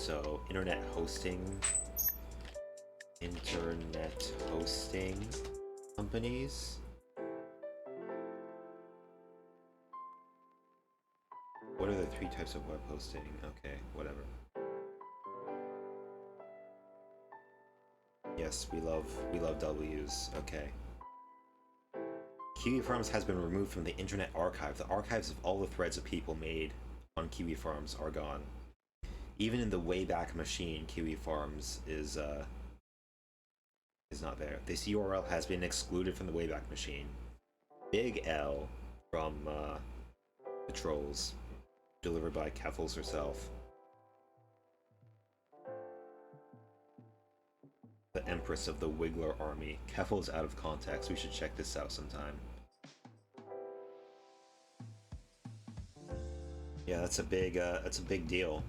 so internet hosting companies. What are the 3 types of web hosting? Okay, whatever. Yes, we love W's. Okay. Kiwifarms has been removed from the Internet Archive. The archives of all the threads of people made on Kiwifarms are gone. Even in the Wayback Machine, Kiwifarms is not there. This URL has been excluded from the Wayback Machine. Big L from the Trolls, delivered by Keffals herself. The Empress of the Wiggler Army. Keffals out of context. We should check this out sometime. Yeah, that's a big deal.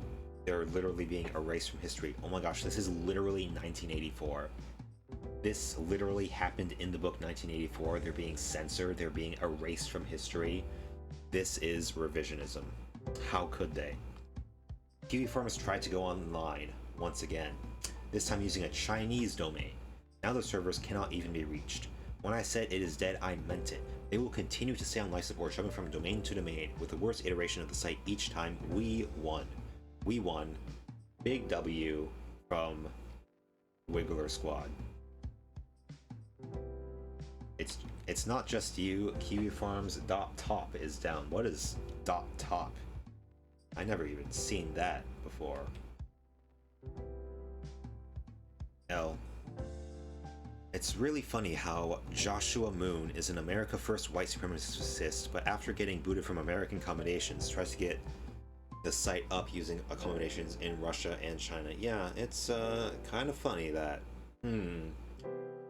They're literally being erased from history. Oh my gosh, this is literally 1984. This literally happened in the book 1984. They're being censored. They're being erased from history. This is revisionism. How could they? Kiwifarms tried to go online once again, this time using a Chinese domain. Now the servers cannot even be reached. When I said it is dead, I meant it. They will continue to stay on life support, jumping from domain to domain, with the worst iteration of the site each time. We won. We won. Big W from Wiggler Squad. It's not just you. Kiwifarms .top is down. What is .top? I never even seen that before. L. It's really funny how Joshua Moon is an America First white supremacist, but after getting booted from American accommodations, tries to get the site up using accommodations in Russia and China. Yeah, it's kind of funny that.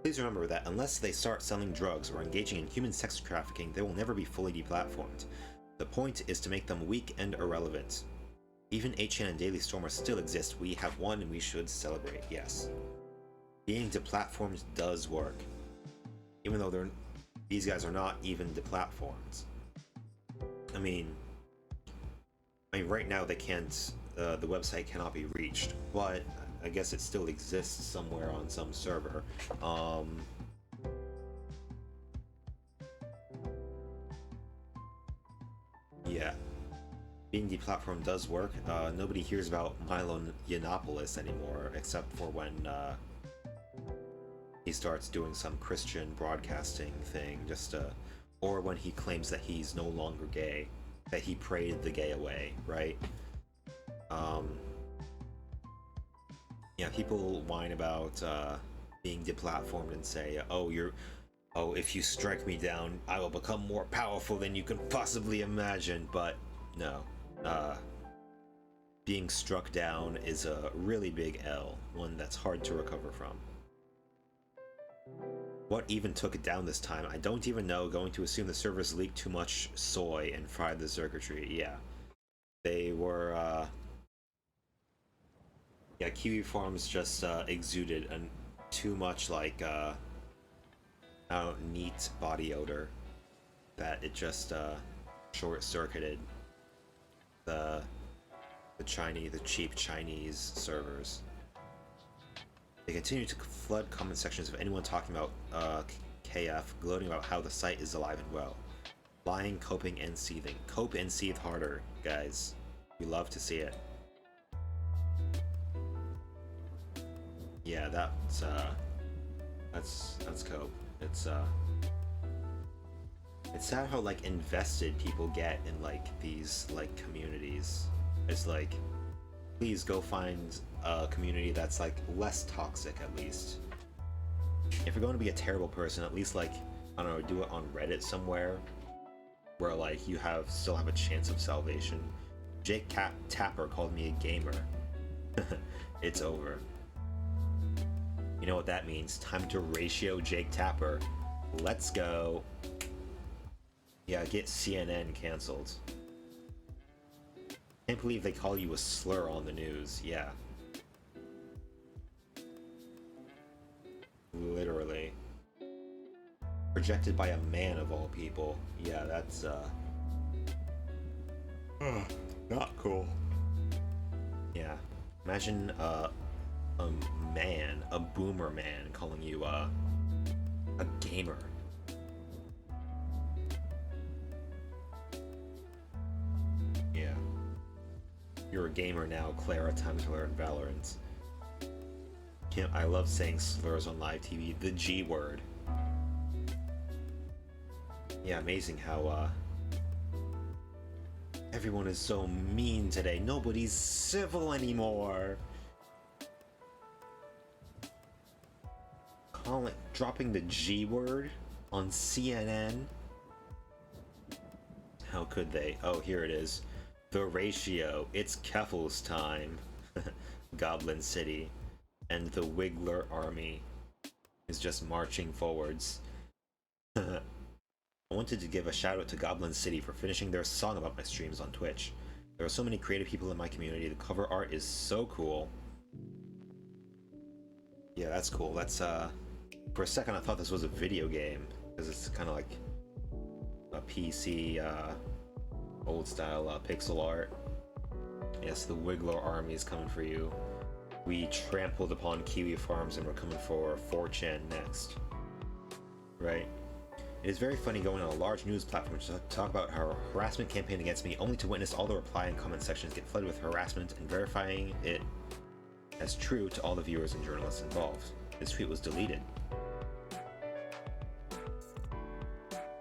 Please remember that unless they start selling drugs or engaging in human sex trafficking, they will never be fully deplatformed. The point is to make them weak and irrelevant. Even 8chan and Daily Stormer still exist. We have won and we should celebrate, yes. Being deplatformed does work. Even though these guys are not even deplatformed. I mean, right now they can't, the website cannot be reached, but I guess it still exists somewhere on some server. Yeah. Being deplatformed does work. Nobody hears about Milo Yiannopoulos anymore, except for when he starts doing some Christian broadcasting thing, or when he claims that he's no longer gay, that he prayed the gay away, right? Yeah, people whine about being deplatformed and say, oh, if you strike me down, I will become more powerful than you can possibly imagine. But no, being struck down is a really big L, one that's hard to recover from. What even took it down this time? I don't even know. Going to assume the servers leaked too much soy and fried the circuitry. Yeah, they were. Yeah, Kiwifarms just exuded too much like neat body odor that it just short-circuited the cheap Chinese servers. They continue to flood comment sections of anyone talking about KF, gloating about how the site is alive and well. Lying, coping, and seething. Cope and seethe harder, guys. We love to see it. Yeah, that's cope. It's sad how like invested people get in like these like communities. It's like, please go find a community that's like less toxic at least. If you're going to be a terrible person, at least like, I don't know, do it on Reddit somewhere where like you still have a chance of salvation. Jake Tapper called me a gamer. It's over. You know what that means. Time to ratio Jake Tapper. Let's go. Yeah, get CNN canceled. Can't believe they call you a slur on the news. Yeah. Literally. Projected by a man of all people. Yeah, that's not cool. Yeah. Imagine a man, a boomer man, calling you a gamer. Yeah. You're a gamer now, Clara. Time to learn Valorant. I love saying slurs on live TV. The G word. Yeah, amazing how everyone is so mean today. Nobody's civil anymore. Dropping the G word on CNN. How could they? Oh, here it is. The ratio. It's Keffals time. Goblin City. And the Wiggler army is just marching forwards. I wanted to give a shout out to Goblin City for finishing their song about my streams on Twitch. There are so many creative people in my community. The cover art is so cool. Yeah, that's cool. That's for a second I thought this was a video game because it's kind of like a PC old style pixel art. Yes, the Wiggler army is coming for you. We trampled upon Kiwifarms and we're coming for 4chan next. Right? It is very funny going on a large news platform to talk about her harassment campaign against me, only to witness all the reply and comment sections get flooded with harassment and verifying it as true to all the viewers and journalists involved. This tweet was deleted.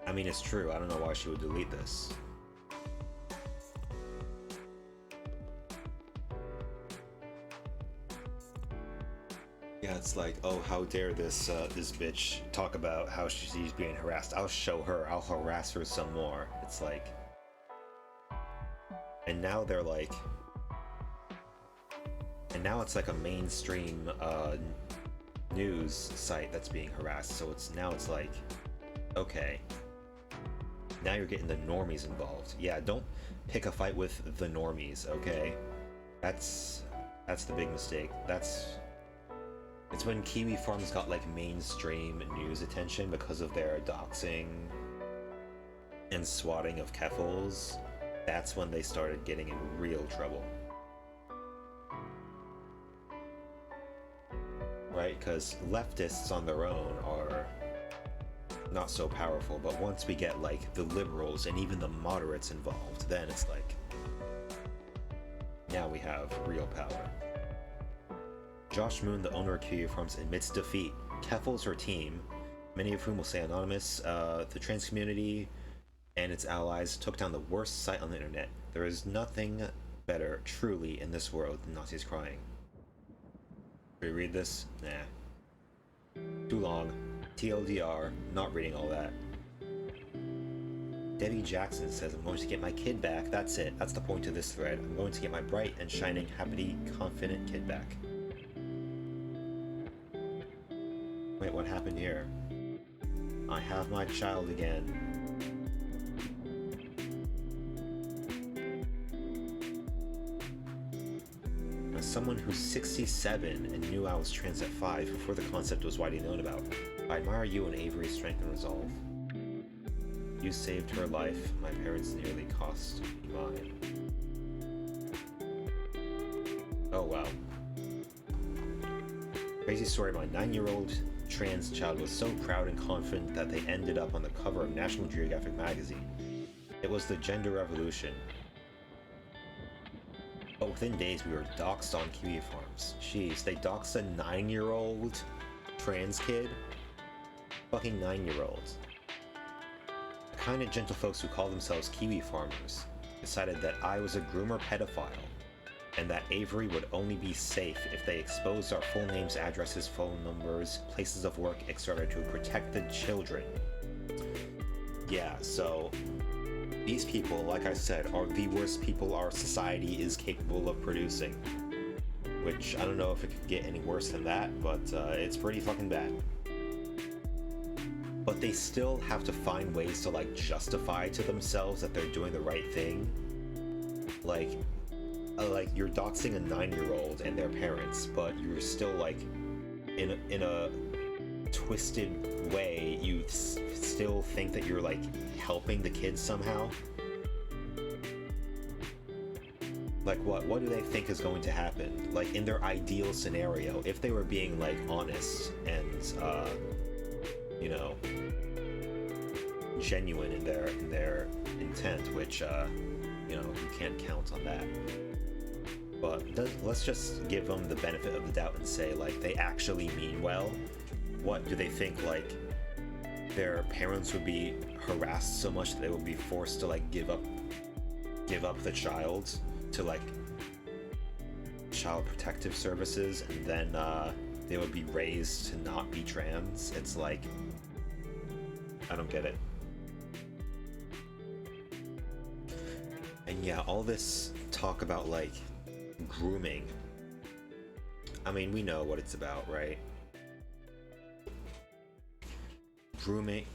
I mean, it's true. I don't know why she would delete this. Yeah, it's like, oh, how dare this this bitch talk about how she's being harassed. I'll show her. I'll harass her some more. It's like, and now they're like, and now it's like a mainstream news site that's being harassed. So it's like, okay, now you're getting the normies involved. Yeah, don't pick a fight with the normies. Okay, that's the big mistake. It's when Kiwifarms got like mainstream news attention because of their doxing and swatting of Keffals. That's when they started getting in real trouble. Right? Because leftists on their own are not so powerful, but once we get like the liberals and even the moderates involved, then it's like, now we have real power. Josh Moon, the owner of Kiwifarms, admits defeat. Keffals, her team, many of whom will say anonymous, the trans community and its allies took down the worst site on the internet. There is nothing better, truly, in this world than Nazis crying. Should we read this? Nah. Too long. TLDR, not reading all that. Debbie Jackson says, I'm going to get my kid back. That's it. That's the point of this thread. I'm going to get my bright and shining, happy, confident kid back. Wait, what happened here? I have my child again. As someone who's 67 and knew I was trans at 5 before the concept was widely known about, I admire you and Avery's strength and resolve. You saved her life. My parents nearly cost me mine. Oh wow. Crazy story, my 9-year-old trans child was so proud and confident that they ended up on the cover of National Geographic magazine. It was the gender revolution. But within days we were doxxed on Kiwifarms. Jeez, they doxxed a 9-year-old trans kid? Fucking 9-year-olds. The kind of gentlefolks who call themselves Kiwifarmers decided that I was a groomer pedophile, and that Avery would only be safe if they exposed our full names, addresses, phone numbers, places of work, etc. to protect the children. Yeah, so these people, like I said, are the worst people our society is capable of producing. Which, I don't know if it could get any worse than that, but it's pretty fucking bad. But they still have to find ways to, like, justify to themselves that they're doing the right thing. Like you're doxing a 9-year-old and their parents, but you're still like in a twisted way you still think that you're like helping the kids somehow. Like, what do they think is going to happen? Like, in their ideal scenario, if they were being, like, honest and, you know, genuine in their intent, which, you know, you can't count on that. But let's just give them the benefit of the doubt and say, like, they actually mean well. What do they think, like, their parents would be harassed so much that they would be forced to, like, give up the child to, like, child protective services, and then they would be raised to not be trans? It's like, I don't get it. And yeah, all this talk about, like, grooming, I mean, we know what it's about, right? Grooming,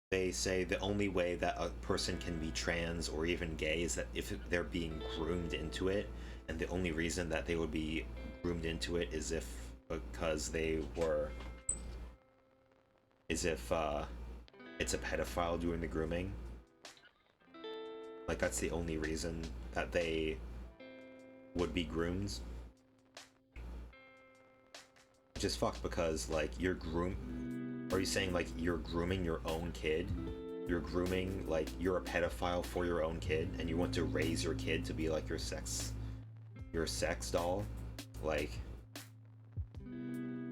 they say the only way that a person can be trans or even gay is that if they're being groomed into it, and the only reason that they would be groomed into it is because it's a pedophile doing the grooming. Like, that's the only reason that they would be groomed. Which is fucked, because, like, are you saying, like, you're grooming your own kid? You're grooming, like, you're a pedophile for your own kid, and you want to raise your kid to be, like, your sex doll? Like,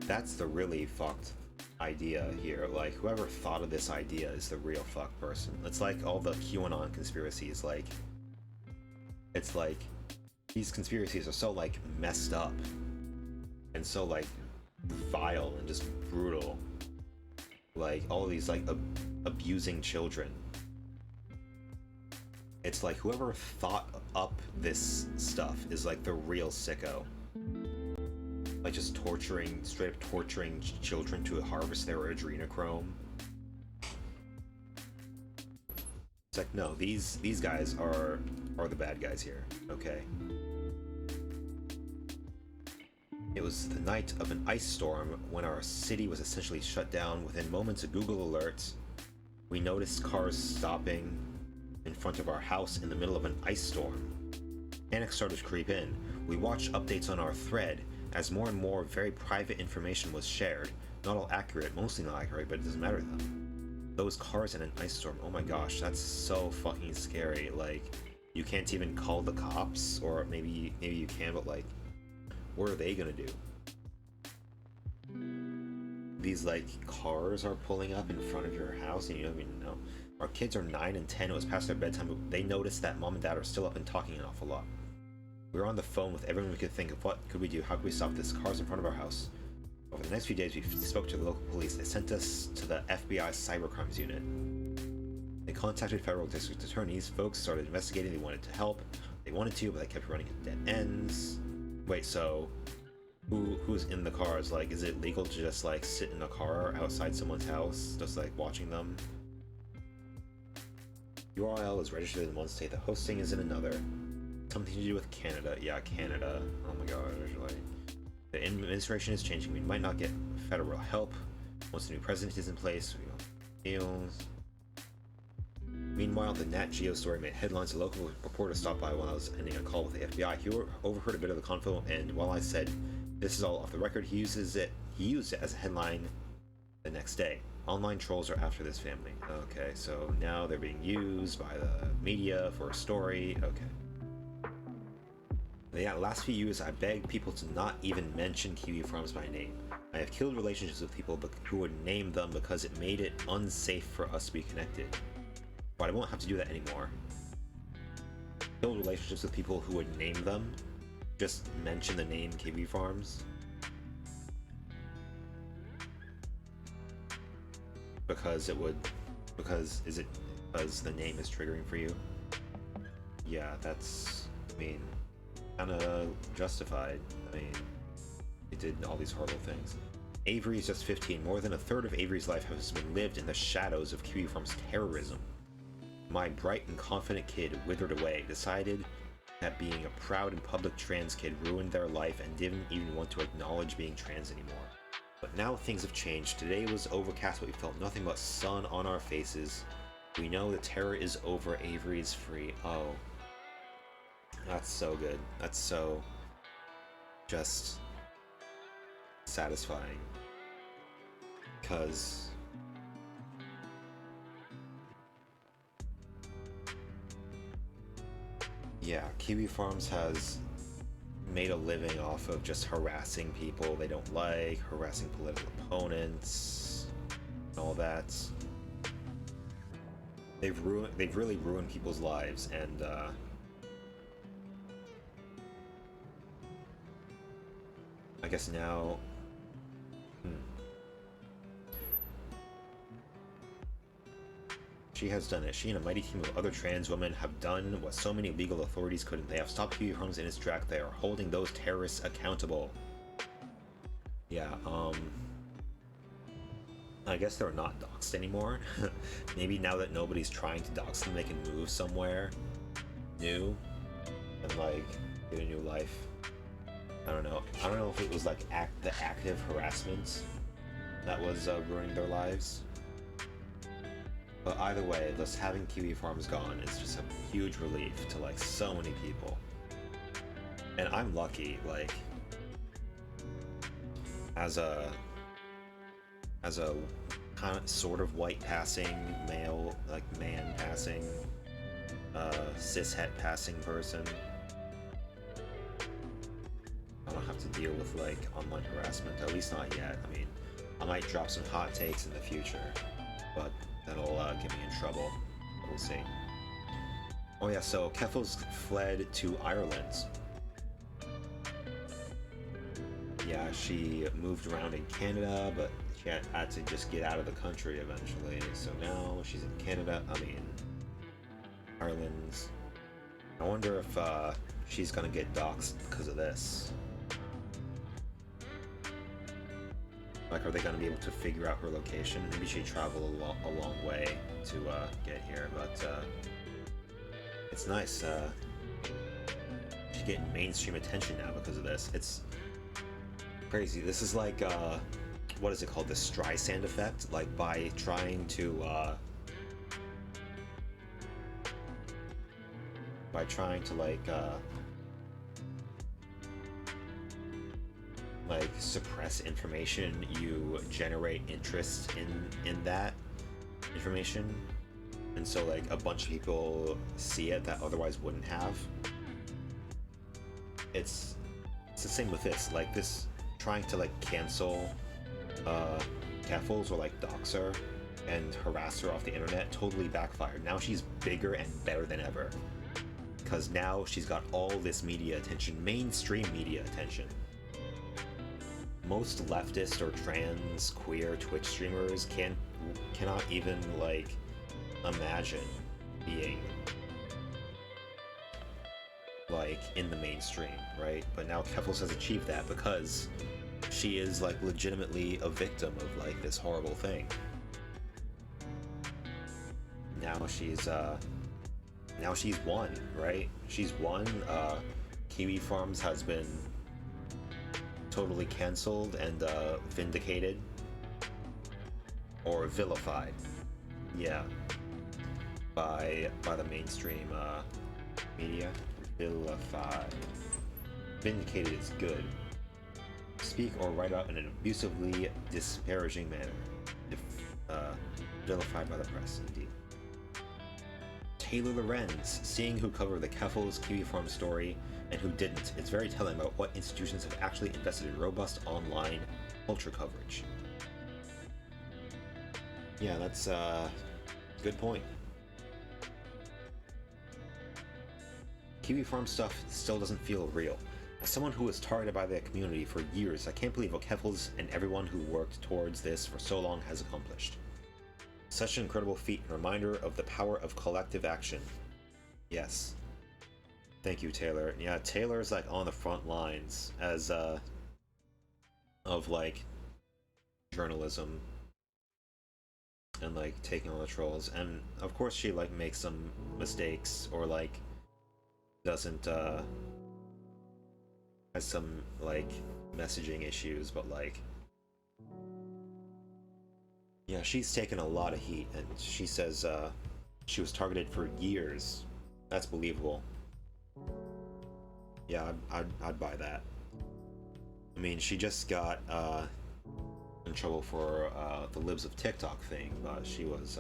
that's the really fucked idea here. Like, whoever thought of this idea is the real fucked person. It's like all the QAnon conspiracies, like, it's like, these conspiracies are so, like, messed up, and so, like, vile and just brutal. Like, all these, like, abusing children. It's like, whoever thought up this stuff is, like, the real sicko. Like, just straight up torturing children to harvest their adrenochrome. It's like, no, these guys are the bad guys here, okay? It was the night of an ice storm when our city was essentially shut down. Within moments of Google alerts, we noticed cars stopping in front of our house in the middle of an ice storm. Panic started to creep in. We watched updates on our thread as more and more very private information was shared. Not all accurate, mostly not accurate, but it doesn't matter to them. Those cars in an ice storm, oh my gosh, that's so fucking scary. Like, you can't even call the cops, or maybe you can, but, like, what are they gonna do? These, like, cars are pulling up in front of your house and you don't even know. Our kids are 9 and 10, it was past their bedtime, but they noticed that mom and dad are still up and talking an awful lot. We were on the phone with everyone we could think of. What could we do? How could we stop this? Cars in front of our house. Over the next few days, we spoke to the local police. They sent us to the FBI cybercrimes unit. They contacted federal district attorneys. Folks started investigating. They wanted to help. They wanted to, but they kept running into dead ends. Wait, so who's in the cars? Like, is it legal to just, like, sit in a car outside someone's house, just, like, watching them? URL is registered in one state, the hosting is in another. Something to do with Canada. Yeah, Canada. Oh my god, like, the administration is changing. We might not get federal help once the new president is in place. We don't deals. Meanwhile, the Nat Geo story made headlines. A local reporter stopped by while I was ending a call with the FBI. He overheard a bit of the convo, and while I said, "This is all off the record," he used it as a headline the next day. Online trolls are after this family. Okay, so now they're being used by the media for a story. Okay. Yeah, last few years I begged people to not even mention Kiwifarms by name. I have killed relationships with people who would name them because it made it unsafe for us to be connected. But I won't have to do that anymore. Killed relationships with people who would name them. Just mention the name Kiwifarms. Because the name is triggering for you? Yeah, that's, I mean, kinda justified. I mean, he did all these horrible things. Avery is just 15. More than a third of Avery's life has been lived in the shadows of Kiwifarms' terrorism. My bright and confident kid withered away, decided that being a proud and public trans kid ruined their life and didn't even want to acknowledge being trans anymore. But now things have changed. Today was overcast, but we felt nothing but sun on our faces. We know the terror is over. Avery is free. Oh. That's so good. That's so just satisfying. Because yeah, Kiwifarms has made a living off of just harassing people they don't like, harassing political opponents, and all that. They've really ruined people's lives, and I guess now, hmm, she has done it. She and a mighty team of other trans women have done what so many legal authorities couldn't. They have stopped Kiwifarms in its track. They are holding those terrorists accountable. Yeah, I guess they're not doxxed anymore. Maybe now that nobody's trying to dox them, they can move somewhere new and like get a new life. I don't know. I don't know if it was like the active harassment that was ruining their lives. But either way, just having Kiwifarms gone is just a huge relief to like so many people. And I'm lucky, like as a kind of sort of white passing male, like man passing, cishet passing person. I don't have to deal with like online harassment, at least not yet. I mean, I might drop some hot takes in the future, but that'll get me in trouble. We'll see. Oh yeah, so Keffals fled to Ireland. Yeah, she moved around in Canada, but she had to just get out of the country eventually. So now she's in Canada. I mean, Ireland. I wonder if she's gonna get doxxed because of this. Like, are they gonna be able to figure out her location? Maybe she traveled a long way to get here, but it's nice. She's getting mainstream attention now because of this. It's crazy. This is like, what is it called? The Streisand effect? Like, by trying to, like suppress information, you generate interest in that information, and so like a bunch of people see it that otherwise wouldn't have. It's the same with this, like this trying to like cancel Keffals or like dox her and harass her off the internet totally backfired. Now she's bigger and better than ever because now she's got all this media attention, mainstream media attention. Most leftist or trans queer Twitch streamers cannot even like imagine being like in the mainstream, right? But now Keffals has achieved that because she is like legitimately a victim of like this horrible thing. Now she's won, right? She's won. Kiwifarms has been totally cancelled and vindicated or vilified, yeah, by the mainstream media. Vilified. Vindicated is good. Speak or write out in an abusively disparaging manner. If vilified by the press, indeed. Taylor Lorenz, seeing who covered the Keffals Kiwifarm story and who didn't. It's very telling about what institutions have actually invested in robust online culture coverage. Yeah, that's a good point. Kiwifarm stuff still doesn't feel real. As someone who was targeted by the community for years, I can't believe what Keffals and everyone who worked towards this for so long has accomplished. Such an incredible feat and reminder of the power of collective action. Yes. Thank you, Taylor. Yeah, Taylor's like on the front lines as of like journalism and like taking on the trolls, and of course she like makes some mistakes or like doesn't has some like messaging issues, but like yeah, she's taken a lot of heat, and she says she was targeted for years. That's believable. Yeah, I'd buy that. I mean, she just got in trouble for the Libs of TikTok thing, but she was,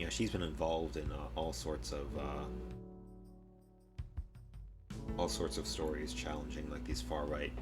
she's been involved in all sorts of stories challenging like these far right